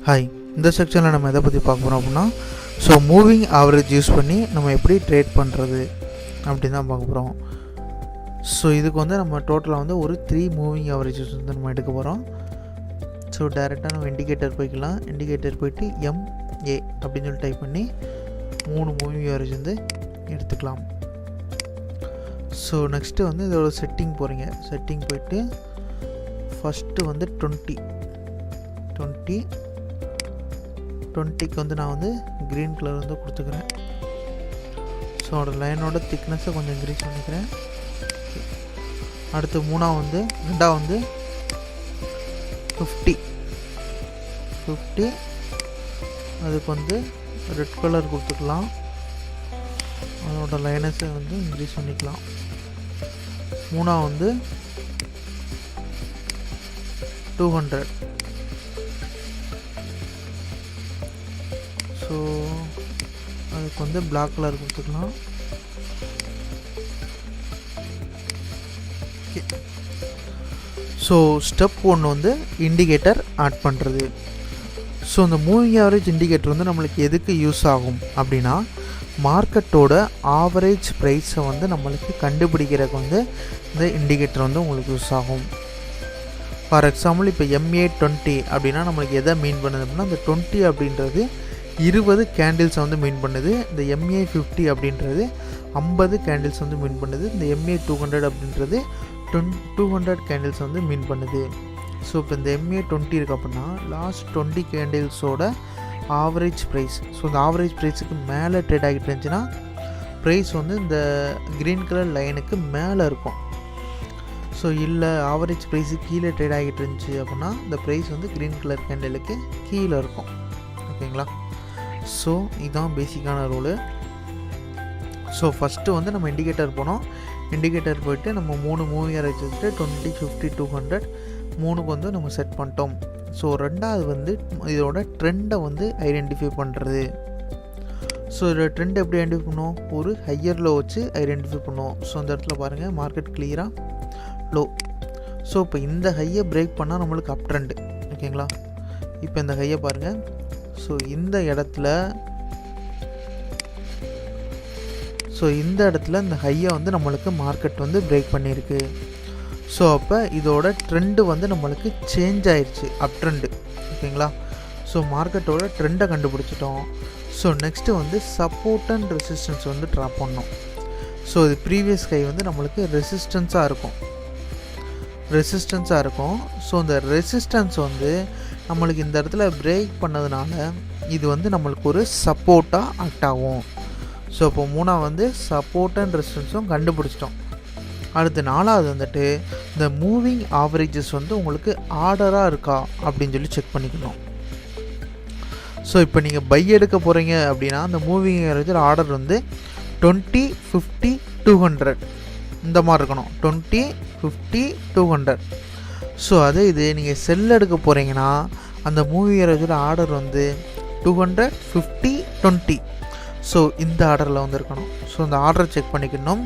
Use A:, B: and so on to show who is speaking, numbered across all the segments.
A: Hi, இந்த செக்ஷனில் நம்ம எதை பற்றி பார்க்க போகிறோம் அப்படின்னா மூவிங் ஆவரேஜ் யூஸ் பண்ணி நம்ம எப்படி ட்ரேட் பண்ணுறது அப்படின்னு தான் பார்க்க போகிறோம். இதுக்கு வந்து நம்ம டோட்டலாக வந்து ஒரு 3 மூவிங் ஆவரேஜஸ் வந்து நம்ம எடுக்க போகிறோம். டேரெக்டாக நம்ம இண்டிகேட்டர் போய்க்கலாம். இண்டிகேட்டர் போய்ட்டு MA அப்படின்னு சொல்லி டைப் பண்ணி 3 மூவிங் ஆவரேஜ் வந்து எடுத்துக்கலாம். நெக்ஸ்ட்டு வந்து இதோட செட்டிங் போகிறீங்க. செட்டிங் போய்ட்டு ஃபஸ்ட்டு வந்து 20க்கு வந்து நான் வந்து க்ரீன் கலர் வந்து கொடுத்துக்கிறேன். அதோட லைனோட திக்னஸை கொஞ்சம் இன்க்ரீஸ் பண்ணிக்கிறேன். அடுத்து ரெண்டாவது வந்து 50 அதுக்கு வந்து ரெட் கலர் கொடுத்துக்கலாம். அதோட லைனஸை வந்து இன்க்ரீஸ் பண்ணிக்கலாம். மூணாவது வந்து 200. அதுக்கு வந்து பிளாக் கலர் கொடுத்துக்கலாம். ஸ்டெப் 1 வந்து இண்டிகேட்டர் ஆட் பண்ணுறது. இந்த மூவிங் ஆவரேஜ் இண்டிகேட்டர் வந்து நம்மளுக்கு எதுக்கு யூஸ் ஆகும் அப்படின்னா, மார்க்கெட்டோட ஆவரேஜ் ப்ரைஸை வந்து நம்மளுக்கு கண்டுபிடிக்கிறதுக்கு வந்து இந்த இண்டிகேட்டர் வந்து உங்களுக்கு யூஸ் ஆகும். ஃபார் எக்ஸாம்பிள் இப்போ MA20 அப்படின்னா நம்மளுக்கு எதை மீன் பண்ணுது அப்படின்னா, இந்த 20 அப்படின்றது 20 கேண்டில்ஸை வந்து மீன் பண்ணுது. இந்த MA50 அப்படின்றது 50 கேண்டில்ஸ் வந்து மீன் பண்ணுது. இந்த MA200 அப்படின்றது 200 கேண்டில்ஸ் வந்து மீன் பண்ணுது. இப்போ இந்த MA20 இருக்குது அப்படின்னா லாஸ்ட் 20 கேண்டில்ஸோட ஆவரேஜ் ப்ரைஸ். இந்த ஆவரேஜ் ப்ரைஸுக்கு மேலே ட்ரேட் ஆகிட்டு இருந்துச்சுன்னா ப்ரைஸ் வந்து இந்த க்ரீன் கலர் லைனுக்கு மேலே இருக்கும். இல்லை ஆவரேஜ் ப்ரைஸுக்கு கீழே ட்ரேட் ஆகிட்டு இருந்துச்சு அப்படின்னா இந்த ப்ரைஸ் வந்து க்ரீன் கலர் கேண்டிலுக்கு கீழே இருக்கும். ஓகேங்களா? இதுதான் பேசிக்கான ரூலு. ஃபஸ்ட்டு வந்து நம்ம இண்டிகேட்டர் போனோம். இண்டிகேட்டர் போய்ட்டு நம்ம 3 மூவிங் ஆவரேஜ் வச்சுட்டு 20, 50, 200 3க்கு வந்து நம்ம செட் பண்ணிட்டோம். ரெண்டாவது வந்து இதோட ட்ரெண்டை வந்து ஐடென்டிஃபை பண்ணுறது. இதோட ட்ரெண்ட் எப்படி ஐடென்டிஃபை பண்ணுவோம்? ஒரு ஹையரில் வச்சு ஐடென்டிஃபை பண்ணுவோம். இந்த இடத்துல பாருங்கள், மார்க்கெட் கிளியராக லோ. இப்போ இந்த ஹையை பிரேக் பண்ணால் நம்மளுக்கு அப் ட்ரெண்டு. ஓகேங்களா? இப்போ இந்த ஹையை பாருங்கள். இந்த இடத்துல இந்த ஹையை வந்து நம்மளுக்கு மார்க்கெட் வந்து பிரேக் பண்ணியிருக்கு. அப்போ இதோட ட்ரெண்டு வந்து நம்மளுக்கு சேஞ்ச் ஆயிடுச்சு, அப் ட்ரெண்டு. ஓகேங்களா? மார்க்கெட்டோட ட்ரெண்டை கண்டுபிடிச்சிட்டோம். நெக்ஸ்ட்டு வந்து சப்போர்ட் அண்ட் ரெசிஸ்டன்ஸ் வந்து ட்ராப் பண்ணோம். இது ப்ரீவியஸ் ஹை வந்து நம்மளுக்கு ரெசிஸ்டன்ஸாக இருக்கும். இந்த ரெசிஸ்டன்ஸ் வந்து நம்மளுக்கு இந்த இடத்துல பிரேக் பண்ணதுனால இது வந்து நம்மளுக்கு ஒரு சப்போர்ட்டாக ஆக்ட் ஆகும். இப்போ 3ஆவது வந்து சப்போர்ட் அண்ட் ரெசிஸ்டன்ஸும் கண்டுபிடிச்சிட்டோம். அடுத்து 4ஆவது வந்துட்டு இந்த மூவிங் ஆவரேஜஸ் வந்து உங்களுக்கு ஆர்டராக இருக்கா அப்படின்னு சொல்லி செக் பண்ணிக்கணும். இப்போ நீங்கள் பை எடுக்க போகிறீங்க அப்படின்னா அந்த மூவிங் ஆவரேஜ் ஆர்டர் வந்து 20, 50, 200 இந்த மாதிரி இருக்கணும். 20, 50, 200. அதே இது நீங்கள் செல் எடுக்க போகிறீங்கன்னா அந்த மூவிங் ஆவரேஜோட ஆர்டர் வந்து 200, 50, 20. இந்த ஆர்டரில் வந்து இருக்கணும். இந்த ஆர்டரை செக் பண்ணிக்கணும்.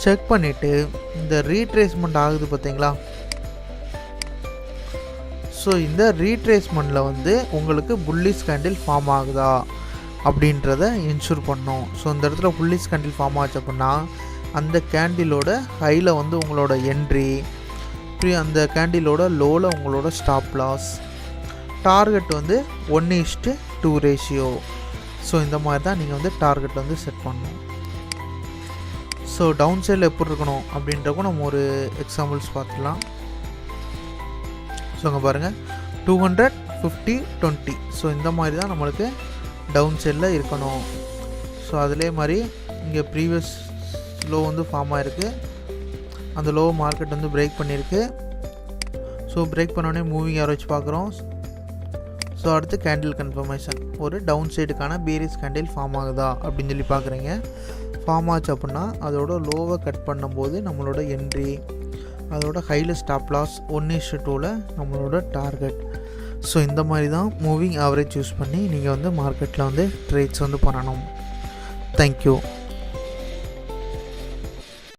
A: செக் பண்ணிவிட்டு இந்த ரீட்ரேஸ்மெண்ட் ஆகுது பார்த்தீங்களா? இந்த ரீட்ரேஸ்மெண்ட்டில் வந்து உங்களுக்கு புல்லிஷ் கேண்டில் ஃபார்ம் ஆகுதா அப்படின்றத இன்ஷூர் பண்ணணும். இந்த இடத்துல புல்லிஷ் கேண்டில் ஃபார்ம் ஆச்சு அப்படின்னா அந்த கேண்டிலோட ஹையில் வந்து உங்களோட என்ட்ரி, அந்த கேண்டிலோட லோவில் உங்களோட ஸ்டாப் லாஸ், டார்கெட் வந்து 1:2 ரேஷியோ. இந்த மாதிரி தான் நீங்கள் வந்து டார்கெட் வந்து செட் பண்ணணும். டவுன் சைடில் எப்படி இருக்கணும் அப்படின்றக்கும் நம்ம ஒரு எக்ஸாம்பிள்ஸ் பார்த்துக்கலாம். அங்கே பாருங்கள், 200, 50, 20. இந்த மாதிரி தான் நம்மளுக்கு டவுன் சைடில் இருக்கணும். அதிலே மாதிரி இங்கே ப்ரீவியஸ் லோ வந்து ஃபார்ம் ஆகிருக்கு. அந்த லோ மார்க்கெட் வந்து பிரேக் பண்ணியிருக்கு. பிரேக் பண்ணோடனே மூவிங் ஆவரேஜ் பார்க்குறோம். அடுத்து கேண்டில் கன்ஃபர்மேஷன், ஒரு டவுன் சைடுக்கான பேரிஸ் கேண்டில் ஃபார்ம் ஆகுதா அப்படின்னு சொல்லி பார்க்குறீங்க. ஃபார்ம் ஆச்சு அப்படின்னா அதோட லோவை கட் பண்ணும்போது நம்மளோட என்ட்ரி, அதோட ஹையில் ஸ்டாப் லாஸ், 1:2 நம்மளோட டார்கெட். இந்த மாதிரி தான் மூவிங் ஆவரேஜ் யூஸ் பண்ணி நீங்கள் வந்து மார்க்கெட்டில் வந்து ட்ரேட்ஸ் வந்து பண்ணணும். தேங்க்யூ.